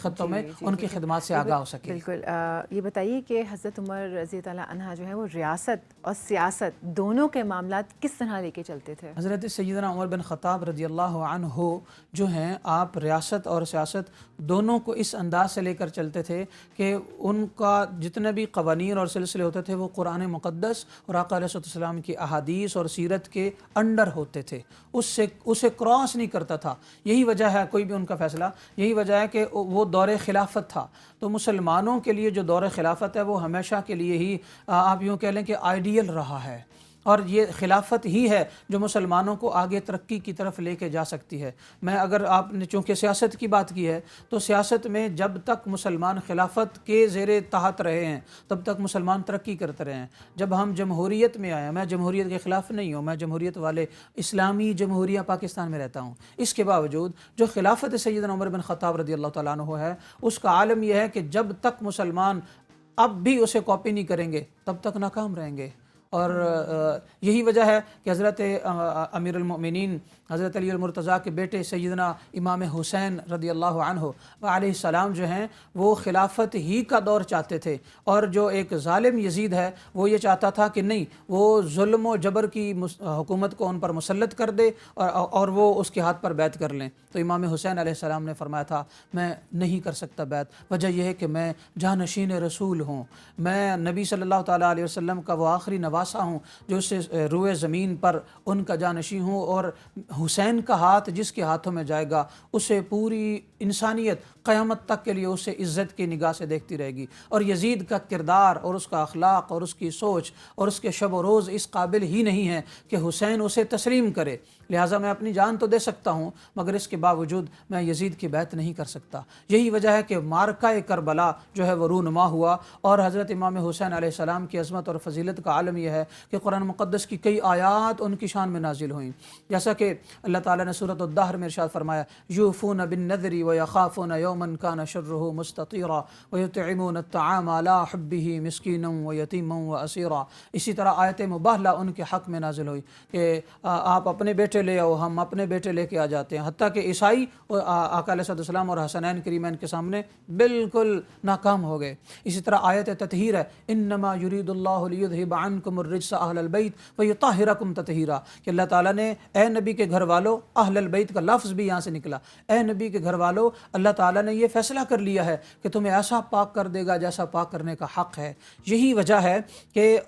خطوں میں جی ان کی خدمات سے آگاہ ہو سکے۔ بالکل یہ بتائیے کہ حضرت عمر رضی اللہ تعالیٰ عنہ جو ہے وہ ریاست اور سیاست دونوں کے معاملات کس طرح لے کے چلتے تھے؟ حضرت سیدنا عمر بن خطاب رضی اللہ عنہ جو ہیں آپ ریاست اور سیاست دونوں کو اس انداز سے لے کر چلتے تھے کہ ان کا جتنے بھی قوانین اور سلسلے ہوتے تھے وہ قرآن مقدس اور آقا علیہ السلام کی احادیث اور سیرت کے انڈر ہوتے تھے، اسے کراس نہیں کرتا تھا۔ یہی وجہ ہے کوئی بھی ان کا فیصلہ، یہی وجہ ہے کہ وہ دور خلافت تھا، تو مسلمانوں کے لیے جو دور خلافت ہے وہ ہمیشہ کے لیے ہی آپ یوں کہہ لیں کہ آئیڈیل رہا ہے، اور یہ خلافت ہی ہے جو مسلمانوں کو آگے ترقی کی طرف لے کے جا سکتی ہے۔ میں اگر آپ نے چونکہ سیاست کی بات کی ہے تو سیاست میں جب تک مسلمان خلافت کے زیر تحت رہے ہیں تب تک مسلمان ترقی کرتے رہے ہیں۔ جب ہم جمہوریت میں آئے، میں جمہوریت کے خلاف نہیں ہوں، میں جمہوریت والے اسلامی جمہوریہ پاکستان میں رہتا ہوں، اس کے باوجود جو خلافت سیدنا عمر بن خطاب رضی اللہ تعالیٰ عنہ ہے اس کا عالم یہ ہے کہ جب تک مسلمان اب بھی اسے کاپی نہیں کریں گے تب تک ناکام رہیں گے۔ اور یہی وجہ ہے کہ حضرت امیر المؤمنین حضرت علی المرتضیٰ کے بیٹے سیدنا امام حسین رضی اللہ عنہ علیہ السلام جو ہیں وہ خلافت ہی کا دور چاہتے تھے، اور جو ایک ظالم یزید ہے وہ یہ چاہتا تھا کہ نہیں، وہ ظلم و جبر کی حکومت کو ان پر مسلط کر دے اور وہ اس کے ہاتھ پر بیعت کر لیں۔ تو امام حسین علیہ السلام نے فرمایا تھا میں نہیں کر سکتا بیعت، وجہ یہ ہے کہ میں جانشین رسول ہوں، میں نبی صلی اللہ تعالیٰ علیہ وسلم کا وہ آخری نواسہ ہوں جو اس سے روئے زمین پر ان کا جانشین ہوں، اور حسین کا ہاتھ جس کے ہاتھوں میں جائے گا اسے پوری انسانیت قیامت تک کے لیے اسے عزت کی نگاہ سے دیکھتی رہے گی، اور یزید کا کردار اور اس کا اخلاق اور اس کی سوچ اور اس کے شب و روز اس قابل ہی نہیں ہے کہ حسین اسے تسلیم کرے، لہٰذا میں اپنی جان تو دے سکتا ہوں مگر اس کے باوجود میں یزید کی بیعت نہیں کر سکتا۔ یہی وجہ ہے کہ مارکہ کربلا جو ہے وہ رونما ہوا، اور حضرت امام حسین علیہ السلام کی عظمت اور فضیلت کا عالم یہ ہے کہ قرآن مقدس کی کئی آیات ان کی شان میں نازل ہوئیں، جیسا کہ اللہ تعالیٰ نے سورۃ الدہر میں ارشاد فرمایا یوفون بالنذر ویخافون یوما کان شرہ مستطیرا ویطعمون الطعام علی حبہ مسکینا ویتیما واسیرا۔ اسی طرح آیت مباہلہ ان کے حق میں نازل ہوئی کہ آپ اپنے بیٹے لے آؤ، ہم اپنے بیٹے لے کے آ جاتے ہیں، حتیٰ کہ عیسائی آقا علیہ السلام اور حسنین کریمین کے سامنے بالکل ناکام ہو گئے۔ اسی طرح آیت تطہیر ہے انما یرید اللہ لیذہب عنکم الرجس اہل البیت ویطہرکم تطہیرا، کہ اللہ تعالیٰ نے اے نبی کے گھر والو، اہل البیت کا لفظ بھی یہاں سے نکلا، اے نبی کے گھر والو اللہ تعالیٰ نے یہ فیصلہ کر لیا ہے کہ تمہیں ایسا پاک کر دے گا جیسا پاک کرنے کا حق ہے۔ یہی وجہ ہے کہ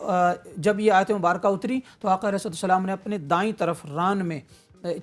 جب یہ آیت مبارکہ اتری تو آقا علیہ السلام نے اپنے دائیں طرف ران میں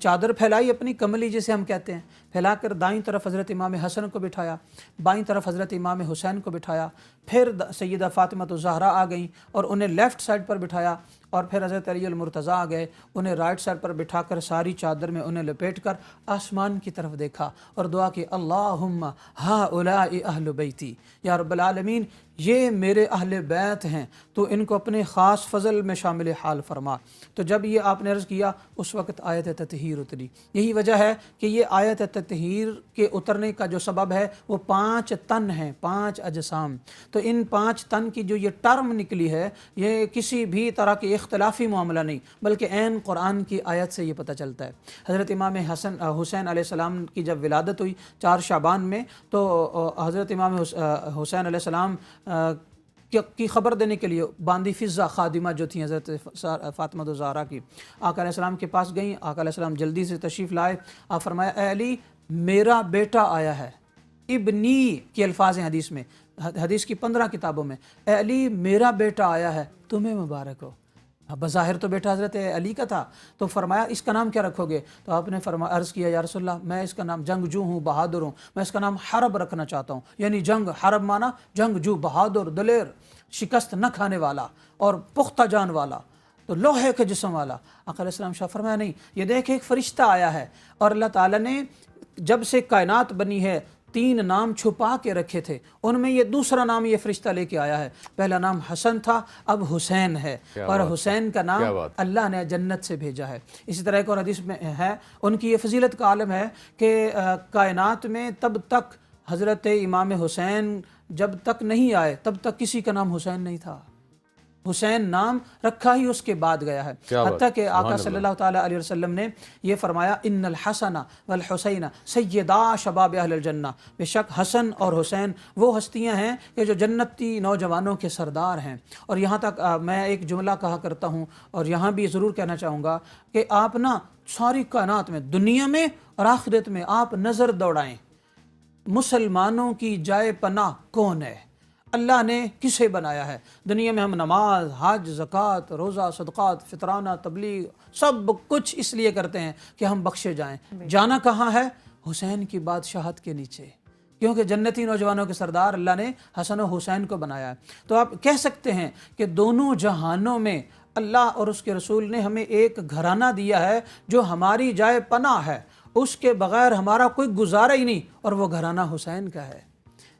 چادر پھیلائی، اپنی کملی جسے ہم کہتے ہیں، پھیلا کر دائیں طرف حضرت امام حسن کو بٹھایا، بائیں طرف حضرت امام حسین کو بٹھایا، پھر سیدہ فاطمہ الزہرا آ گئیں اور انہیں لیفٹ سائڈ پر بٹھایا، اور پھر حضرت علی المرتضیٰ آ گئے، انہیں رائٹ سائڈ پر بٹھا کر ساری چادر میں انہیں لپیٹ کر آسمان کی طرف دیکھا اور دعا کی اللہم ہؤلاء اہل بیتی، یا رب العالمین یہ میرے اہل بیت ہیں تو ان کو اپنے خاص فضل میں شامل حال فرما۔ تو جب یہ آپ نے عرض کیا اس وقت آیت تطہیر اتری۔ یہی وجہ ہے کہ یہ آیت تطہیر کے اترنے کا جو سبب ہے وہ 5 تن ہیں، 5 اجسام، تو ان 5 تن کی جو یہ ٹرم نکلی ہے یہ کسی بھی طرح کی اختلافی معاملہ نہیں بلکہ عین قرآن کی آیت سے یہ پتہ چلتا ہے۔ حضرت امام حسین علیہ السلام کی جب ولادت ہوئی 4 شعبان میں، تو حضرت امام حسین علیہ السلام کی خبر دینے کے لیے باندی فضہ خادمہ جو تھیں حضرت فاطمہ الزہرا کی، آقا علیہ السلام کے پاس گئیں، آقا علیہ السلام جلدی سے تشریف لائے، آپ فرمایا اے علی میرا بیٹا آیا ہے، ابنی کے الفاظ ہیں حدیث میں، حدیث کی 15 کتابوں میں، اے علی میرا بیٹا آیا ہے تمہیں مبارک ہو۔ بظاہر تو بیٹا حضرت علی کا تھا، تو فرمایا اس کا نام کیا رکھو گے؟ تو آپ نے عرض کیا یا رسول اللہ میں اس کا نام جنگجو ہوں، بہادر ہوں، میں اس کا نام حرب رکھنا چاہتا ہوں، یعنی جنگ، حرب مانا جنگجو، بہادر، دلیر، شکست نہ کھانے والا اور پختہ جان والا، تو لوہے کے جسم والا۔ آقا علیہ السلام شاہ فرمایا نہیں، یہ دیکھ ایک فرشتہ آیا ہے، اور اللہ تعالیٰ نے جب سے کائنات بنی ہے 3 نام چھپا کے رکھے تھے، ان میں یہ دوسرا نام یہ فرشتہ لے کے آیا ہے، پہلا نام حسن تھا اب حسین ہے، اور حسین کا نام اللہ نے جنت سے بھیجا ہے۔ اسی طرح ایک اور حدیث میں ہے، ان کی یہ فضیلت کا عالم ہے کہ کائنات میں تب تک حضرت امام حسین جب تک نہیں آئے تب تک کسی کا نام حسین نہیں تھا، حسین نام رکھا ہی اس کے بعد گیا ہے، حتیٰ کہ آقا صلی اللہ تعالیٰ علیہ وسلم نے یہ فرمایا ان الحسن والحسین سیدا شباب اہل الجنہ، بے شک حسن اور حسین وہ ہستیاں ہیں کہ جو جنتی نوجوانوں کے سردار ہیں۔ اور یہاں تک میں ایک جملہ کہا کرتا ہوں اور یہاں بھی ضرور کہنا چاہوں گا کہ آپ نا ساری کائنات میں، دنیا میں اور آخرت میں آپ نظر دوڑائیں، مسلمانوں کی جائے پناہ کون ہے؟ اللہ نے کسے بنایا ہے؟ دنیا میں ہم نماز، حج، زکوٰۃ، روزہ، صدقات، فطرانہ، تبلیغ سب کچھ اس لیے کرتے ہیں کہ ہم بخشے جائیں۔ جانا کہاں ہے؟ حسین کی بادشاہت کے نیچے، کیونکہ جنتی نوجوانوں کے سردار اللہ نے حسن و حسین کو بنایا ہے۔ تو آپ کہہ سکتے ہیں کہ دونوں جہانوں میں اللہ اور اس کے رسول نے ہمیں ایک گھرانہ دیا ہے جو ہماری جائے پناہ ہے، اس کے بغیر ہمارا کوئی گزارا ہی نہیں، اور وہ گھرانہ حسین کا ہے۔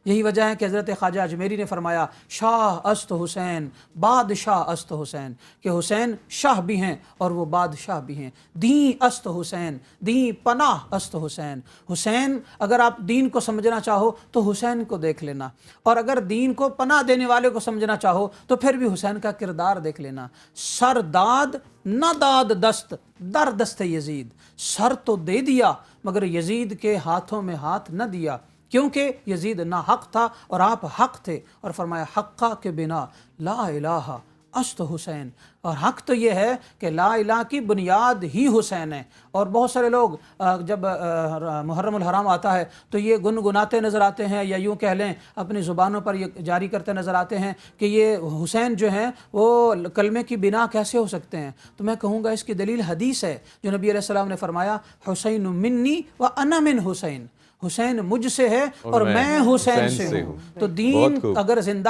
یہی وجہ ہے کہ حضرت خواجہ اجمیری نے فرمایا شاہ است حسین بادشاہ است حسین، کہ حسین شاہ بھی ہیں اور وہ بادشاہ بھی ہیں۔ دین است حسین، دین پناہ است حسین۔ حسین اگر آپ دین کو سمجھنا چاہو تو حسین کو دیکھ لینا، اور اگر دین کو پناہ دینے والے کو سمجھنا چاہو تو پھر بھی حسین کا کردار دیکھ لینا۔ سر داد نہ داد دست در دست یزید، سر تو دے دیا مگر یزید کے ہاتھوں میں ہاتھ نہ دیا، کیونکہ یزید نا حق تھا اور آپ حق تھے، اور فرمایا حقہ کے بنا لا الہ است حسین، اور حق تو یہ ہے کہ لا الہ کی بنیاد ہی حسین ہے۔ اور بہت سارے لوگ جب محرم الحرام آتا ہے تو یہ گنگناتے نظر آتے ہیں، یا یوں کہہ لیں اپنی زبانوں پر یہ جاری کرتے نظر آتے ہیں کہ یہ حسین جو ہیں وہ کلمے کی بنا کیسے ہو سکتے ہیں۔ تو میں کہوں گا اس کی دلیل حدیث ہے، جو نبی علیہ السلام نے فرمایا حسین منی و انا من حسین، حسین مجھ سے ہے اور میں حسین سے ہوں۔ تو دین اگر زندہ